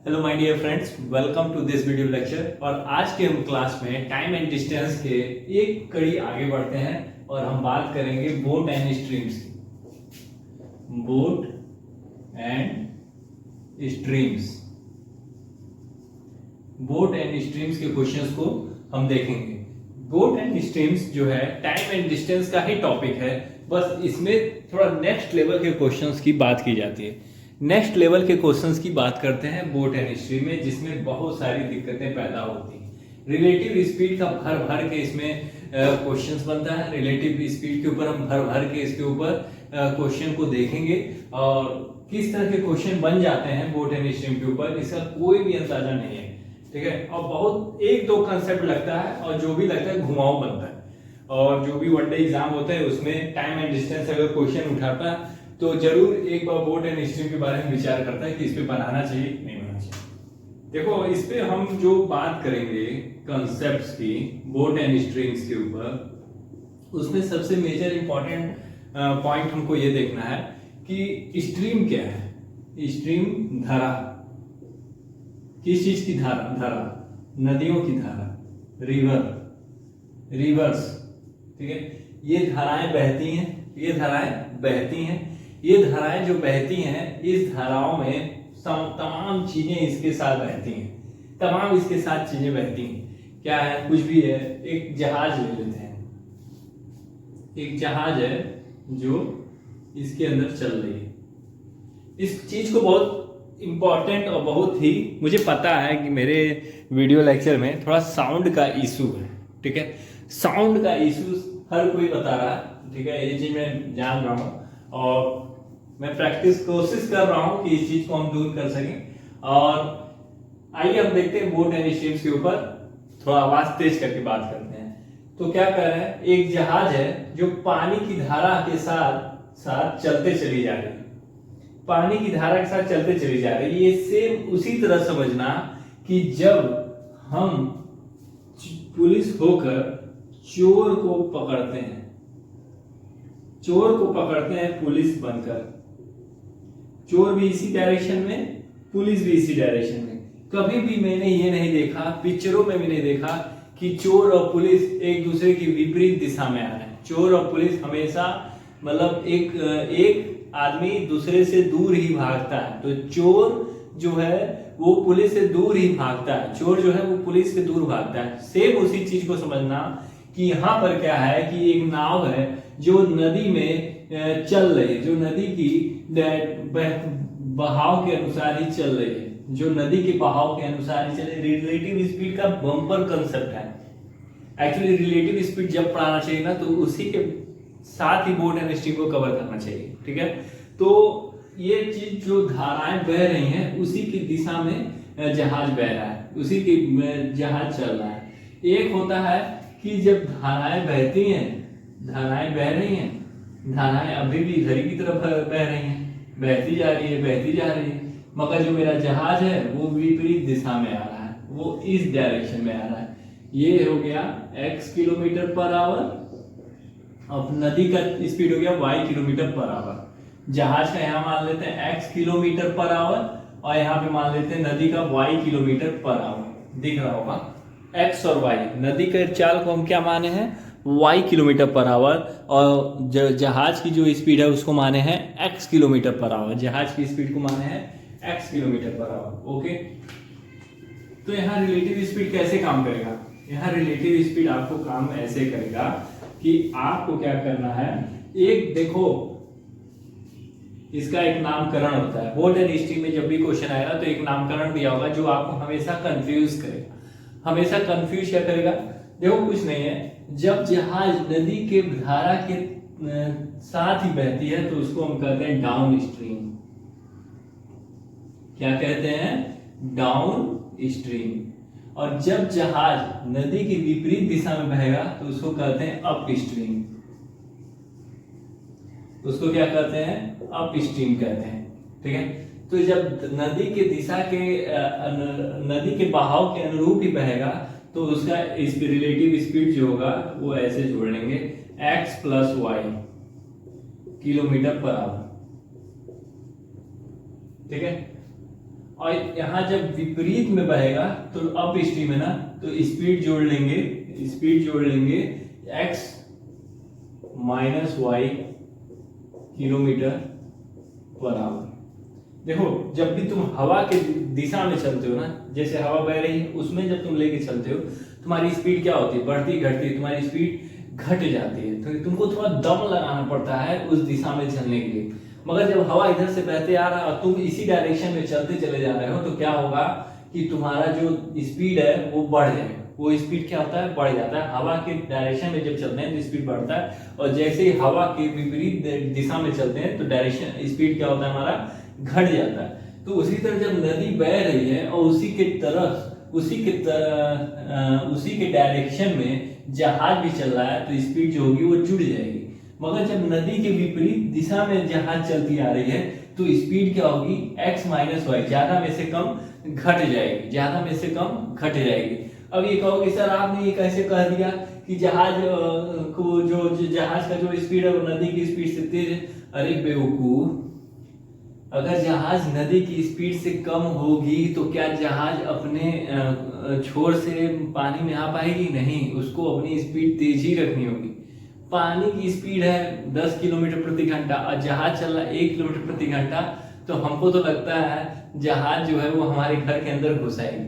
Hello my dear friends, welcome to this video lecture. और आज के हम क्लास में टाइम एंड डिस्टेंस के एक कड़ी आगे बढ़ते हैं और हम बात करेंगे बोट एंड स्ट्रीम्स की। Boat and streams, boat and streams के क्वेश्चंस को हम देखेंगे। बोट एंड स्ट्रीम्स जो है टाइम एंड डिस्टेंस का ही टॉपिक है, बस इसमें थोड़ा नेक्स्ट लेवल के क्वेश्चंस की बात की जाती है। नेक्स्ट लेवल के क्वेश्चंस की बात करते हैं बोट एंड स्ट्रीम में, जिसमें बहुत सारी दिक्कतें पैदा होती हैं। रिलेटिव स्पीड का भर भर के इसमें क्वेश्चंस बनता है। रिलेटिव स्पीड के ऊपर हम भर भर के इसके ऊपर क्वेश्चन को देखेंगे और किस तरह के क्वेश्चन बन जाते हैं बोट एंड स्ट्रीम के ऊपर, इसका कोई भी अंदाजा नहीं है। ठीक है, और बहुत एक दो कंसेप्ट लगता है और जो भी लगता है घुमाऊ बनता है। और जो भी वनडे एग्जाम होता है उसमें टाइम एंड डिस्टेंस अगर क्वेश्चन उठाता है तो जरूर एक बार बोट एंड स्ट्रीम के बारे में विचार करता है कि इस पे बनाना चाहिए नहीं बनाना चाहिए। देखो, इस पे हम जो बात करेंगे कंसेप्ट्स की बोट एंड स्ट्रीम्स के ऊपर, उसमें सबसे मेजर इंपॉर्टेंट पॉइंट हमको ये देखना है कि स्ट्रीम क्या है। स्ट्रीम धारा, किस चीज की धारा? धारा, नदियों की धारा, रिवर्स। ठीक है, ये धाराएं बहती हैं, ये धाराएं बहती हैं। ये धाराएं जो बहती हैं, इस धाराओं में तमाम चीजें इसके साथ बहती हैं, तमाम इसके साथ चीजें बहती हैं। क्या है? कुछ भी है। एक जहाज ले लेते हैं, एक जहाज है जो इसके अंदर चल रही है। इस चीज को बहुत इंपॉर्टेंट और बहुत ही, मुझे पता है कि मेरे वीडियो लेक्चर में थोड़ा साउंड का इशू है। ठीक है, साउंड का इशू हर कोई बता रहा है। ठीक है, ये चीज मैं जान रहा हूं और मैं कोशिश कर रहा हूं कि इस चीज को हम दूर कर सकें। और आइए हम देखते हैं बोट एंड स्ट्रीम्स के ऊपर थोड़ा आवाज तेज करके बात करते हैं। तो क्या कर रहे हैं, एक जहाज है जो पानी की धारा के साथ साथ चलते चली जा रही है। पानी की धारा के साथ चलते चली जा रही है। ये सेम उसी तरह समझना कि जब हम पुलिस होकर चोर को पकड़ते हैं, चोर को पकड़ते हैं पुलिस बनकर। चोर भी इसी डायरेक्शन में, पुलिस भी इसी डायरेक्शन में। कभी भी मैंने ये नहीं देखा, पिक्चरों में भी नहीं देखा कि चोर और पुलिस एक दूसरे की विपरीत दिशा में आ रहे हैं। चोर और पुलिस हमेशा मतलब एक आदमी दूसरे से दूर ही भागता है। तो चोर जो है वो पुलिस से दूर ही भागता है, चोर जो है वो पुलिस से दूर भागता है। सेम उसी चीज को समझना कि यहाँ पर क्या है कि एक नाव है जो नदी में चल रही है, जो नदी की बहाव के अनुसार ही चल रही है, जो नदी के बहाव के अनुसार ही चल रही है। रिलेटिव स्पीड का बम्पर कंसेप्ट है। एक्चुअली रिलेटिव स्पीड जब पढ़ाना चाहिए ना, तो उसी के साथ ही बोट एंड स्ट्रीम को कवर करना चाहिए। ठीक है, तो ये चीज जो धाराएं बह रही हैं उसी की दिशा में जहाज बह रहा है, उसी की जहाज चल रहा है। एक होता है कि जब धाराएं बहती हैं, धाराएं बह रही हैं, धाराएं अभी भी इधर की तरफ बह रही हैं, बहती जा रही है, बहती जा रही है, मगर जो मेरा जहाज है वो विपरीत दिशा में आ रहा है, वो इस डायरेक्शन में आ रहा है। ये हो गया x किलोमीटर पर आवर, अब नदी का स्पीड हो गया y किलोमीटर पर आवर। जहाज का यहाँ मान लेते हैं x किलोमीटर पर आवर और यहाँ पे मान लेते हैं नदी का y किलोमीटर पर आवर। दिख रहा होगा x और y, नदी के चाल को हम क्या माने हैं? y kilometre per our. और जहाज की जो स्पीड है उसको माने हैं x किलोमीटर पर आवर। जहाज की स्पीड को माने हैं x kilometre per our. Okay, तो यहाँ रिलेटिव स्पीड कैसे काम करेगा? यहाँ रिलेटिव स्पीड आपको काम ऐसे करेगा कि आपको क्या करना है, एक देखो इसका एक नामकरण होता है। बोट एंड स्ट्रीम में जब भी क्वेश्चन आएगा तो एक नामकरण दिया होगा जो आपको हमेशा कंफ्यूज करेगा। हमेशा कंफ्यूज क्या करेगा? देखो, कुछ नहीं है, जब जहाज नदी के धारा के साथ ही बहती है तो उसको हम कहते हैं डाउन स्ट्रीम। क्या कहते हैं? Down stream. और जब जहाज नदी की विपरीत दिशा में बहेगा तो उसको कहते हैं अप स्ट्रीम। उसको क्या कहते हैं? अप स्ट्रीम कहते हैं। ठीक है, तो जब नदी के दिशा के नदी के बहाव के अनुरूप ही बहेगा तो उसका रिलेटिव स्पीड जो होगा वो ऐसे जोड़ लेंगे, x plus y kilometre per hour. ठीक है, और यहाँ जब विपरीत में बहेगा तो अप स्ट्रीम है ना, तो स्पीड जोड़ लेंगे, x minus y kilometre per hour. देखो जब भी तुम हवा के दिशा में चलते हो ना, जैसे हवा बह रही है उसमें जब तुम लेके चलते हो तुम्हारी स्पीड क्या होती है, बढ़ती घटती, तुम्हारी स्पीड घट जाती है। तो तुमको थोड़ा दम लगाना पड़ता है उस दिशा में चलने के लिए। मगर जब हवा इधर से बहते आ रहा है और तुम इसी डायरेक्शन में चलते चले जा रहे हो तो क्या होगा कि तुम्हारा जो स्पीड है वो बढ़ जाएगा। वो स्पीड क्या होता है, बढ़ जाता है। हवा के डायरेक्शन में जब चलते हैं तो स्पीड बढ़ता है, और जैसे ही हवा के विपरीत दिशा में चलते हैं तो डायरेक्शन स्पीड क्या होता है, हमारा घट जाता है। तो उसी तरह जब नदी बह रही है और उसी के डायरेक्शन में जहाज भी चल रहा है तो स्पीड जो होगी वो जुड़ जाएगी। मगर जब नदी के विपरीत दिशा में जहाज चलती आ रही है तो स्पीड क्या होगी, x माइनस वाई, ज्यादा में से कम घट जाएगी। अब ये कहोगे सर आपने ये कैसे कह दिया कि जहाज को जहाज का जो स्पीड है वो नदी की स्पीड से तेज है। अरे बेवकूफ, अगर जहाज नदी की स्पीड से कम होगी तो क्या जहाज अपने छोर से पानी में आ पाएगी? नहीं, उसको अपनी स्पीड तेज ही रखनी होगी। पानी की स्पीड है 10 किलोमीटर प्रति घंटा और जहाज चल रहा है 1 किलोमीटर प्रति घंटा, तो हमको तो लगता है जहाज जो है वो हमारे घर के अंदर घुस आएगी।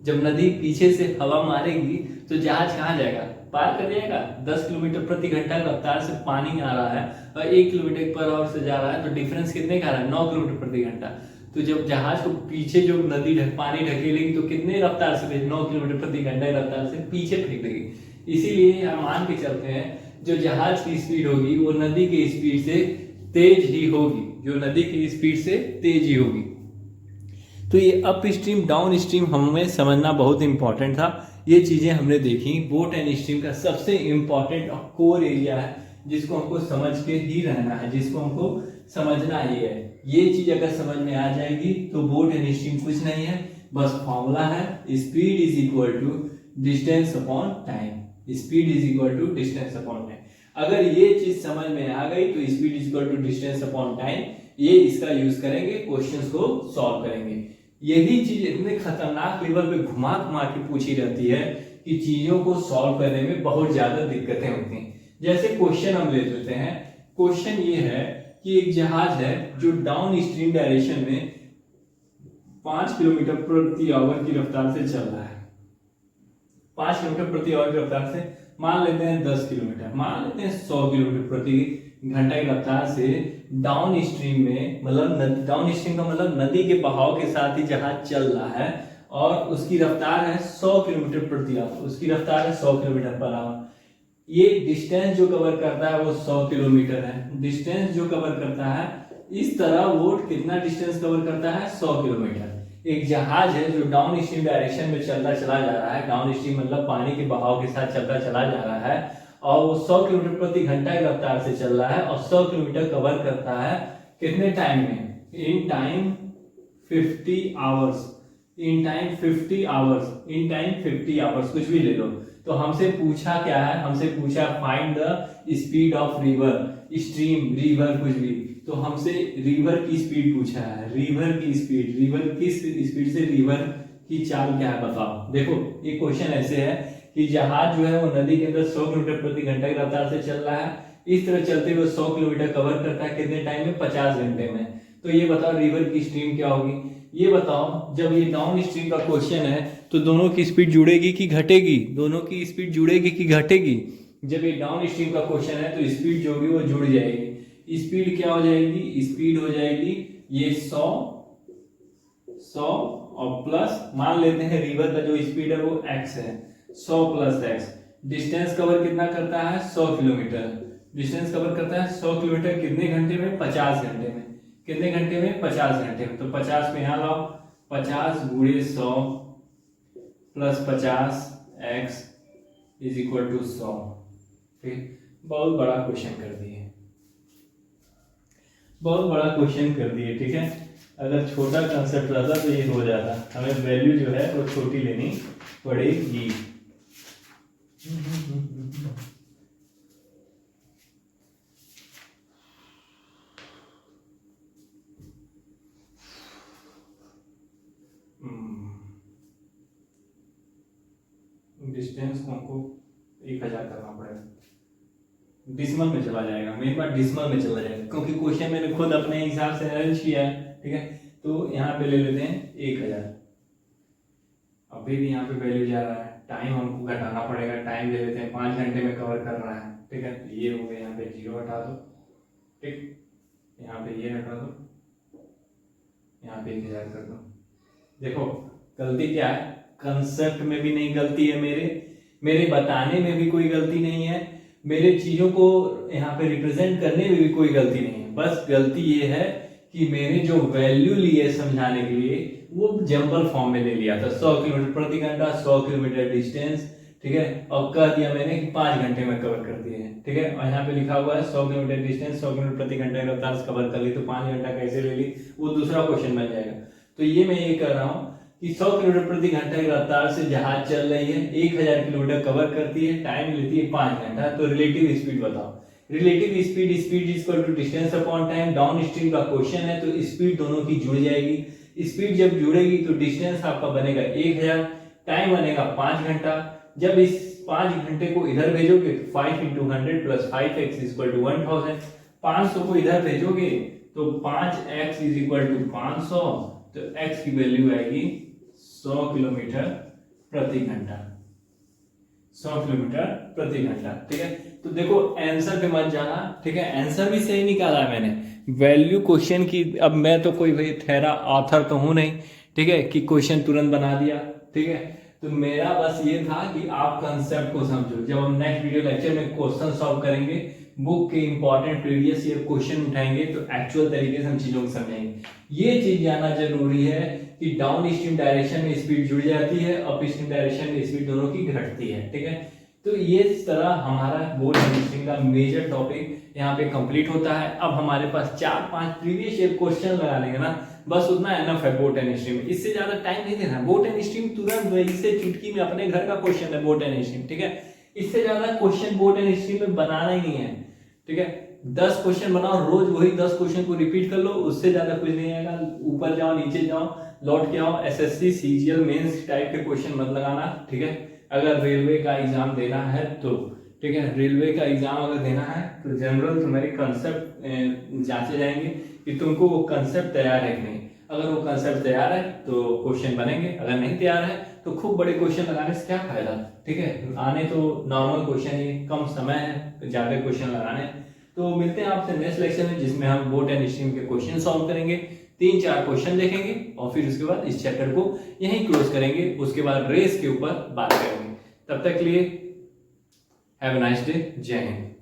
जब नदी पीछे से हवा मारेगी तो जहाज कहाँ जाएगा, पार कर जाएगा। 10 किलोमीटर प्रति घंटा रफ्तार से पानी आ रहा है और 1 किलोमीटर पर आवर से जा रहा है, तो डिफरेंस कितने का आ रहा है, 9 किलोमीटर प्रति घंटा। तो जब जहाज को पीछे जो नदी पानी ढकेलेगी तो कितने रफ्तार से, 9 किलोमीटर प्रति घंटा रफ्तार से पीछे फेंक देगी। इसीलिए हम मान के चलते हैं जो जहाज की स्पीड होगी वो नदी की स्पीड से तेज ही होगी, तो ये अप स्ट्रीम डाउन स्ट्रीम हमें समझना बहुत इंपॉर्टेंट था। ये चीजें हमने देखी। बोट एंड स्ट्रीम का सबसे इंपॉर्टेंट और कोर एरिया है जिसको हमको समझ के ही रहना है, जिसको हमको समझना ही है। ये चीज अगर समझ में आ जाएगी तो बोट एंड स्ट्रीम कुछ नहीं है, बस फॉर्मूला है, speed is equal to distance upon time. अगर ये चीज समझ में आ गई तो speed is equal to distance upon time, ये इसका यूज करेंगे, क्वेश्चंस को सॉल्व करेंगे। यही चीज इतने खतरनाक लेवल पे घुमा के पूछी रहती है कि चीजों को सॉल्व करने में बहुत ज्यादा दिक्कतें होती हैं। जैसे क्वेश्चन हम ले लेते हैं। क्वेश्चन ये है कि एक जहाज है जो डाउन स्ट्रीम डायरेक्शन में 5 किलोमीटर प्रति आवर की रफ्तार से चल रहा है। 5 किलोमीटर प्रति आवर की रफ्तार से, मान लेते हैं 10 किलोमीटर, मान लेते हैं 100 किलोमीटर प्रति घंटा की रफ्तार से डाउन स्ट्रीम में, मतलब डाउन स्ट्रीम का मतलब नदी के बहाव के साथ ही जहाज चल रहा है और उसकी रफ्तार है 100 किलोमीटर प्रति आवर। ये डिस्टेंस जो कवर करता है वो 100 किलोमीटर है। डिस्टेंस जो कवर करता है, इस तरह वो कितना डिस्टेंस कवर करता है, 100 किलोमीटर। एक जहाज है जो डाउन स्ट्रीम डायरेक्शन में चलता चला जा रहा है, डाउन स्ट्रीम मतलब पानी के बहाव के साथ चलता चला जा रहा है और वो 100 किलोमीटर प्रति घंटा की रफ्तार से चल रहा है और 100 किलोमीटर कवर करता है कितने टाइम में, इन टाइम 50 आवर्स, कुछ भी ले लो। तो हमसे पूछा क्या है, हमसे पूछा find the speed of river, stream, river, कुछ भी। तो हमसे रिवर की स्पीड पूछा है, रिवर किस स्पीड से रिवर की चाल क्या है बताओ। देखो ये क्वेश्चन ऐसे है कि जहाज जो है वो नदी के अंदर 100 किलोमीटर प्रति घंटा की रफ्तार से चल रहा है, इस तरह चलते हुए 100 किलोमीटर कवर करता है कितने टाइम में, 50 घंटे में। तो ये बताओ रिवर की स्ट्रीम क्या होगी, ये बताओ। जब ये डाउन स्ट्रीम का क्वेश्चन है तो दोनों की स्पीड जुड़ेगी कि घटेगी, जब ये डाउन स्ट्रीम का क्वेश्चन है तो स्पीड जो होगी वो जुड़ जाएगी। स्पीड क्या हो जाएगी, स्पीड हो जाएगी ये 100 और प्लस, मान लेते हैं रिवर का जो स्पीड है वो x है, 100 प्लस x। डिस्टेंस कवर कितना करता है, 100 किलोमीटर। डिस्टेंस कवर करता है 100 किलोमीटर कितने घंटे में, 50 घंटे में। कितने घंटे में, 50 घंटे में। तो 50 में यहाँ लाओ, 50 गुणे 100 plus 50 x is equal to 100। बहुत बड़ा क्वेश्चन कर दिए, ठीक है। अगर छोटा कंसेप्ट रहता तो ये हो जाता, हमें वैल्यू जो है वो छोटी लेनी पड़ेगी। डिस्टेंस को हमको 1000 करना पड़ेगा, डिसमल में चला जाएगा, मेन बात डिसमल में चला जाएगा क्योंकि क्वेश्चन मैंने खुद अपने हिसाब से अरेंज किया है। ठीक है, तो यहाँ पे ले लेते हैं 1000। अभी भी यहाँ पे वैल्यू जा रहा है, टाइम हमको घटाना पड़ेगा, टाइम ले लेते हैं 5 घंटे में कवर कर रहा है। ठीक है, ये हो गया, यहाँ पे 0 हटा दो, ठीक, यहाँ पे ये हटा दो, यहाँ पे 1000 कर दो। देखो गलती क्या है, कंसेप्ट में भी नहीं गलती है, मेरे बताने में भी कोई गलती नहीं है, मेरे चीजों को यहाँ पे रिप्रेजेंट करने में भी कोई गलती नहीं है। बस गलती ये है कि मैंने जो वैल्यू ली है समझाने के लिए वो जंबल फॉर्म में ले लिया था, 100 किलोमीटर प्रति घंटा, 100 किलोमीटर डिस्टेंस। ठीक है, और कह दिया मैंने कि 5 घंटे में कवर कर दिए हैं। ठीक है, और यहाँ पे लिखा हुआ है 100 किलोमीटर डिस्टेंस 100 किलोमीटर प्रति घंटा की रफ्तार से कवर कर ली, तो 5 घंटा कैसे ले ली, वो दूसरा क्वेश्चन बन जाएगा। तो ये मैं ये कर रहा हूँ कि 100 किलोमीटर प्रति घंटा की रफ्तार से जहाज चल रही है, 1000 किलोमीटर कवर करती है, टाइम लेती है 5 घंटा, तो रिलेटिव स्पीड बताओ। Relative speed, speed is equal to distance upon time, down stream का क्वेश्चन है तो स्पीड दोनों की जुड़ जाएगी। स्पीड जब जुड़ेगी तो डिस्टेंस आपका बनेगा 1000, टाइम बनेगा 5 घंटा। जब इस 5 घंटे को इधर भेजोगे तो 5 × 100 + 5x = 1000, 500 को इधर भेजोगे तो 5x = 500, तो x की वैल्यू आएगी 100 किलोमीटर प्रति घंटा, 100 किलोमीटर प्रति घंटा। ठीक है, तो देखो आंसर पे मत जाना। ठीक है, आंसर भी सही निकाला है मैंने, वैल्यू क्वेश्चन की। अब मैं तो कोई भाई थेरा ऑथर तो हूं नहीं, ठीक है, कि क्वेश्चन तुरंत बना दिया। ठीक है, तो मेरा बस ये था कि आप कंसेप्ट को समझो। जब हम नेक्स्ट वीडियो लेक्चर में क्वेश्चन सॉल्व करेंगे, बुक के इंपॉर्टेंट प्रीवियस ईयर क्वेश्चन उठाएंगे, तो एक्चुअल तरीके से हम चीजों को समझेंगे। ये चीज जानना जरूरी है कि डाउन स्ट्रीम डायरेक्शन में स्पीड जुड़ जाती है, अप स्ट्रीम डायरेक्शन में स्पीड दोनों की घटती है। ठीक है, तो ये इस तरह हमारा बोर्ड इंजीनियरिंग का मेजर टॉपिक यहाँ पे कंप्लीट होता है। अब हमारे पास 4-5 प्रीवियस ईयर क्वेश्चन लगा लेंगे ना, बस उतना एनफ है बोट एंड स्ट्रीम में, इससे ज्यादा टाइम नहीं देना। बोट एंड स्ट्रीम तुरंत वही से चुटकी में अपने घर का क्वेश्चन है बोट एंड स्ट्रीम। ठीक है, इससे ज्यादा क्वेश्चन बोट एंड स्ट्रीम में बनाना ही नहीं है। ठीक है, 10 क्वेश्चन बनाओ, रोज वही 10 क्वेश्चन को रिपीट कर लो, उससे ज्यादा कुछ नहीं आएगा। ऊपर जाओ नीचे जाओ लौट के आओ, एसएससी सीजीएल मेंस टाइप के क्वेश्चन मत लगाना। ठीक है, अगर रेलवे का एग्जाम देना है तो, ठीक है, रेलवे का एग्जाम अगर देना है तो जनरल तुम्हारे कंसेप्ट जांचे जाएंगे कि तुमको वो कंसेप्ट तैयार है कि नहीं। अगर वो कंसेप्ट तैयार है तो क्वेश्चन बनेंगे, अगर नहीं तैयार है तो खूब बड़े क्वेश्चन लगाने से क्या फायदा। ठीक है, आने तो नॉर्मल क्वेश्चन ही, कम समय है ज्यादा क्वेश्चन लगाने। तो मिलते हैं आपसे नेक्स्ट लेक्चर में, जिसमें हम बोट एंड स्ट्रीम के क्वेश्चन सॉल्व करेंगे, 3-4 क्वेश्चन देखेंगे और फिर उसके बाद इस चैप्टर को यहीं क्लोज करेंगे। उसके बाद रेस के ऊपर बात करेंगे। तब तक के लिए हैव अ नाइस डे, जय हिंद।